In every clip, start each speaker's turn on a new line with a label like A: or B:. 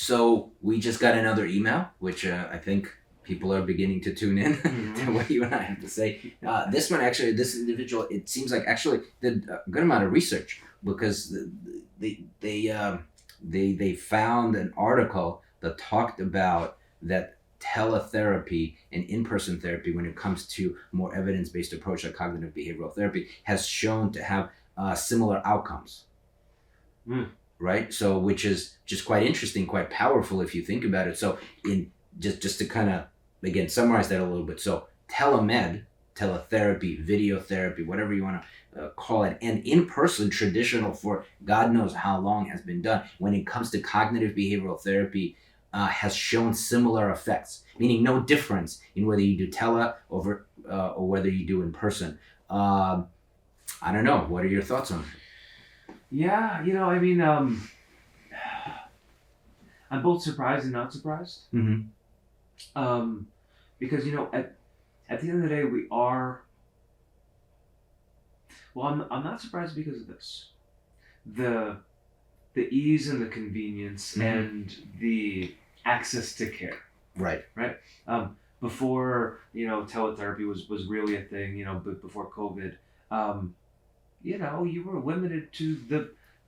A: So we just got another email, which I think people are beginning to tune in to what you and I have to say. This one, actually, this individual, it seems like actually did a good amount of research because they found an article that talked about that teletherapy and in-person therapy, when it comes to more evidence-based approach like cognitive behavioral therapy, has shown to have similar outcomes. Right? So, which is just quite interesting, quite powerful if you think about it. So, in just to kind of again summarize that a little bit. So, teletherapy, video therapy, whatever you want to call it, and in-person traditional for God knows how long has been done when it comes to cognitive behavioral therapy has shown similar effects, meaning no difference in whether you do or whether you do in person. I don't know. What are your thoughts on it?
B: Yeah, I mean, I'm both surprised and not surprised. Because, at the end of the day, we are... Well, I'm not surprised because of this. The ease and the convenience and the access to care.
A: Right.
B: Before, teletherapy was really a thing, but before COVID, you were limited to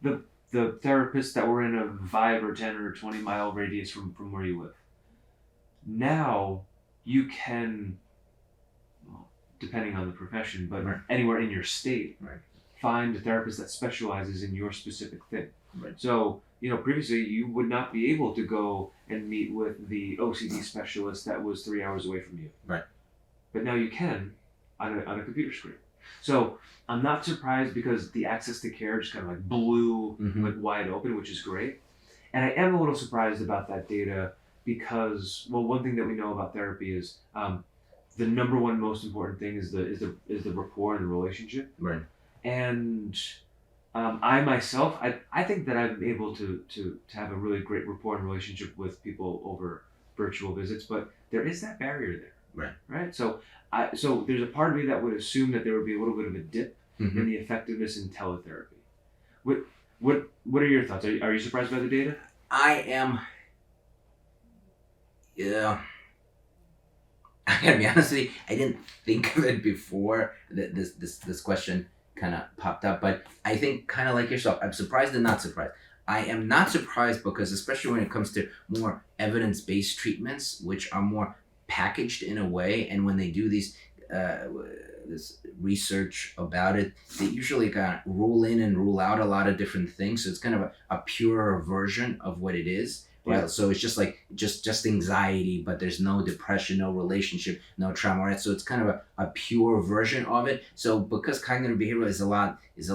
B: the therapists that were in a 5 or 10 or 20 mile radius from where you live. Now you can, depending on the profession, but anywhere in your state, find a therapist that specializes in your specific thing.
A: Right.
B: So, previously you would not be able to go and meet with the OCD specialist that was 3 hours away from you.
A: Right.
B: But now you can on a computer screen. So I'm not surprised because the access to care just kind of like blew wide open, which is great. And I am a little surprised about that data because, well, one thing that we know about therapy is the number one most important thing is the rapport and the relationship.
A: Right.
B: And I myself, I think that I'm able to have a really great rapport and relationship with people over virtual visits, but there is that barrier there. Right. So there's a part of me that would assume that there would be a little bit of a dip in the effectiveness in teletherapy. What are your thoughts? Are you surprised by the data?
A: I am. Yeah. I gotta be honest with you, I didn't think of it before this question kind of popped up, but I think kind of like yourself, I'm surprised and not surprised. I am not surprised because, especially when it comes to more evidence-based treatments, which are more packaged in a way, and when they do this research about it, they usually kind of rule in and rule out a lot of different things. So it's kind of a purer version of what it is. Right. Yeah. So it's just like just anxiety, but there's no depression, no relationship, no trauma, right? So it's kind of a pure version of it. So because cognitive behavioral is a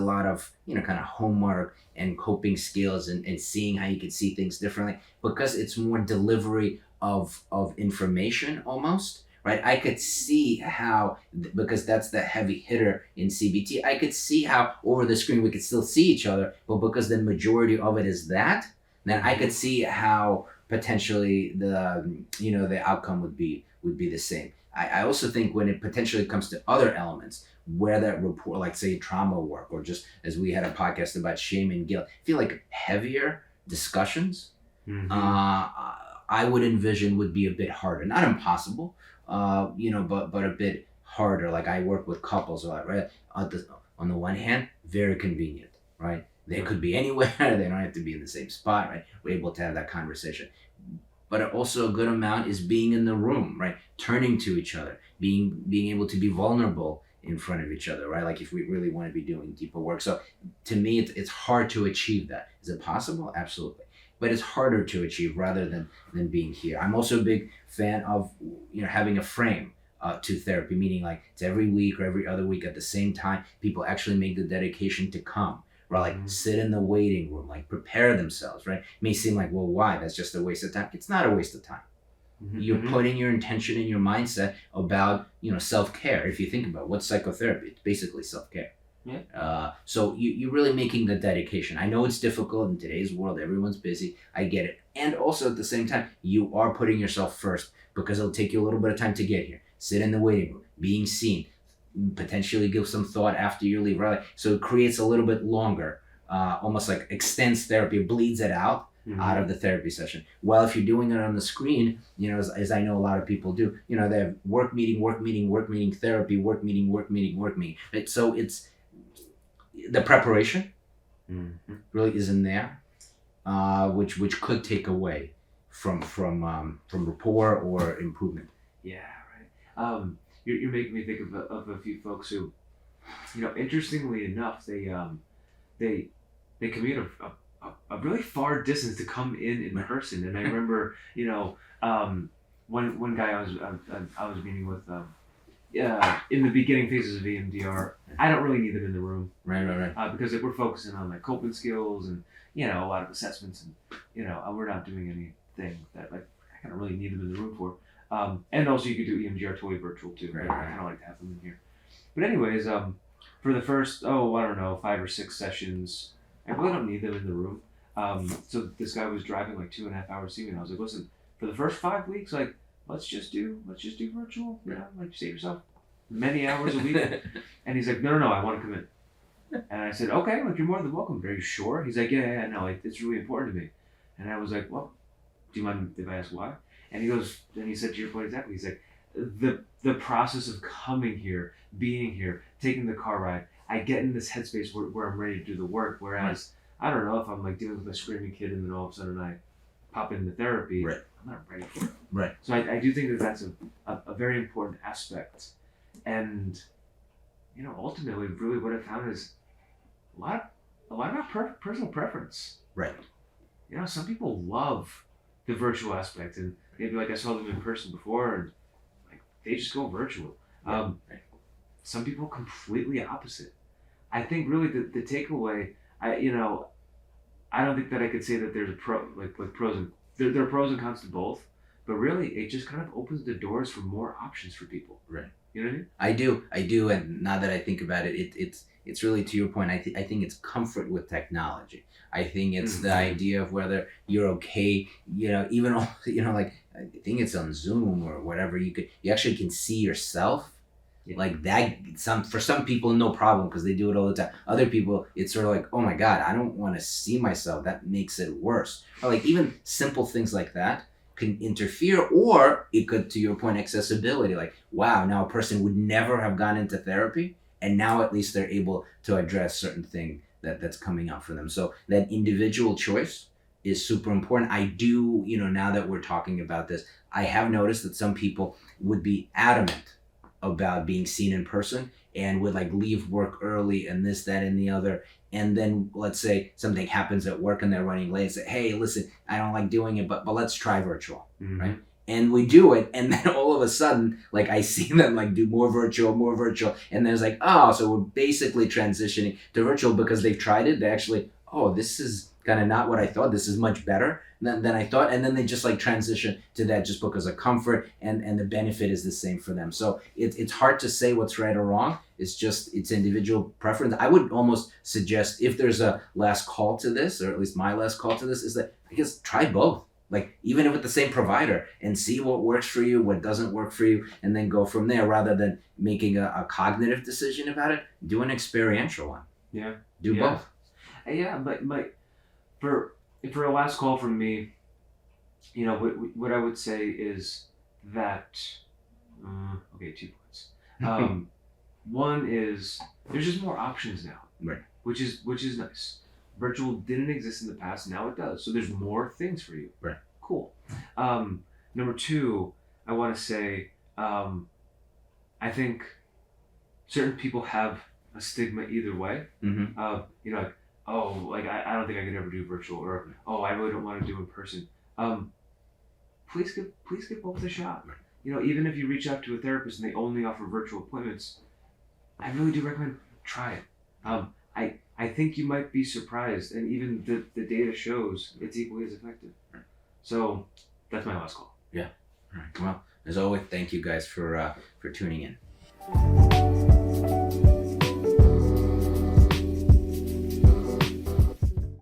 A: lot of, kind of homework and coping skills and seeing how you can see things differently, because it's more delivery of information almost, right? I could see how, because that's the heavy hitter in CBT, I could see how over the screen we could still see each other, but because the majority of it is that, then I could see how potentially the outcome would be the same. I also think when it potentially comes to other elements, where that rapport, like say trauma work, or just as we had a podcast about shame and guilt, I feel like heavier discussions, I would envision would be a bit harder. Not impossible, but a bit harder. Like I work with couples a lot, right? On the one hand, very convenient, right? They could be anywhere. They don't have to be in the same spot, right? We're able to have that conversation. But also a good amount is being in the room, right? Turning to each other, being able to be vulnerable in front of each other, right? Like if we really want to be doing deeper work. So to me, it's hard to achieve that. Is it possible? Absolutely. But it's harder to achieve rather than being here. I'm also a big fan of having a frame to therapy, meaning like it's every week or every other week at the same time. People actually make the dedication to come. Right, like sit in the waiting room, like prepare themselves, right? It may seem like, well, why? That's just a waste of time. It's not a waste of time. You're putting your intention and your mindset about, self-care. If you think about what's psychotherapy, it's basically self-care.
B: Yeah.
A: So you're really making the dedication. I know it's difficult in today's world. Everyone's busy. I get it. And also at the same time, you are putting yourself first because it'll take you a little bit of time to get here. Sit in the waiting room, being seen, potentially give some thought after you leave, right? So it creates a little bit longer, almost like extends therapy, bleeds it out out of the therapy session. Well, if you're doing it on the screen, as I know a lot of people do, they have work meeting, therapy, work meeting. Right? So it's the preparation really isn't there, which could take away from rapport or improvement.
B: Yeah, right. You're making me think of a few folks who, interestingly enough, they commute a really far distance to come in person. And I remember, one guy I was meeting with, in the beginning phases of EMDR, I don't really need them in the room,
A: Right.
B: because we're focusing on like coping skills and a lot of assessments, and we're not doing anything that like I don't really need them in the room for. And also you could do EMDR totally virtual too.
A: Right.
B: I kind of like to have them in here. But anyways, for the first, I don't know, 5 or 6 sessions, I really don't need them in the room. So this guy was driving like 2.5 hours to see me, and I was like, listen, for the first 5 weeks, like, let's just do virtual, like save yourself many hours a week. And he's like, no, I want to come in. And I said, okay, like, you're more than welcome. Are you sure? He's like, yeah, no, like, it's really important to me. And I was like, well, do you mind if I ask why? And he said to your point exactly, he's like, the process of coming here, being here, taking the car ride, I get in this headspace where I'm ready to do the work. Whereas, I don't know, if I'm like dealing with a screaming kid and then all of a sudden I pop into therapy, I'm not ready for it.
A: Right.
B: So I do think that's a very important aspect. And, ultimately, really what I found is a lot about personal preference.
A: Right.
B: Some people love the virtual aspect, and maybe like I saw them in person before, and like they just go virtual.
A: Right.
B: Some people completely opposite. I think really the takeaway, I don't think that I could say that there's a pros and there are pros and cons to both, but really it just kind of opens the doors for more options for people.
A: Right.
B: You know what I mean?
A: I do, and now that I think about it, it's really to your point. I think it's comfort with technology. I think it's the idea of whether you're okay. Even like I think it's on Zoom or whatever. You actually can see yourself. Yeah. Like that, for some people, no problem because they do it all the time. Other people, it's sort of like, oh my God, I don't want to see myself. That makes it worse. Or like even simple things like that can interfere, or it could, to your point, accessibility. Like, wow, now a person would never have gone into therapy, and now at least they're able to address certain thing that's coming up for them. So that individual choice is super important. I do, now that we're talking about this, I have noticed that some people would be adamant about being seen in person and would like leave work early and this, that, and the other. And then let's say something happens at work and they're running late and say, hey, listen, I don't like doing it, but let's try virtual, right? And we do it, and then all of a sudden, like I see them like do more virtual, and then it's like, oh, so we're basically transitioning to virtual because they've tried it. They actually, oh, this is kind of not what I thought. This is much better than I thought. And then they just like transition to that just because of comfort, and the benefit is the same for them. So it's hard to say what's right or wrong. It's individual preference. I would almost suggest, if there's a last call to this, or at least my last call to this, is that I guess try both. Like even with the same provider, and see what works for you, what doesn't work for you, and then go from there rather than making a cognitive decision about it. Do an experiential one.
B: Yeah.
A: Do both.
B: Yeah, but for a last call from me, what I would say is that, 2 points. One is there's just more options now,
A: right? Which
B: is nice. Virtual didn't exist in the past, now it does. So there's more things for you.
A: Right.
B: Cool. Number 2, I want to say, I think certain people have a stigma either way. Like, oh, like I don't think I could ever do virtual, or oh, I really don't want to do in person. Please give both a shot. Right. Even if you reach out to a therapist and they only offer virtual appointments, I really do recommend try it. I think you might be surprised, and even the data shows it's equally as effective. Right. So that's my last call.
A: Yeah. All right. Well, as always, thank you guys for tuning in.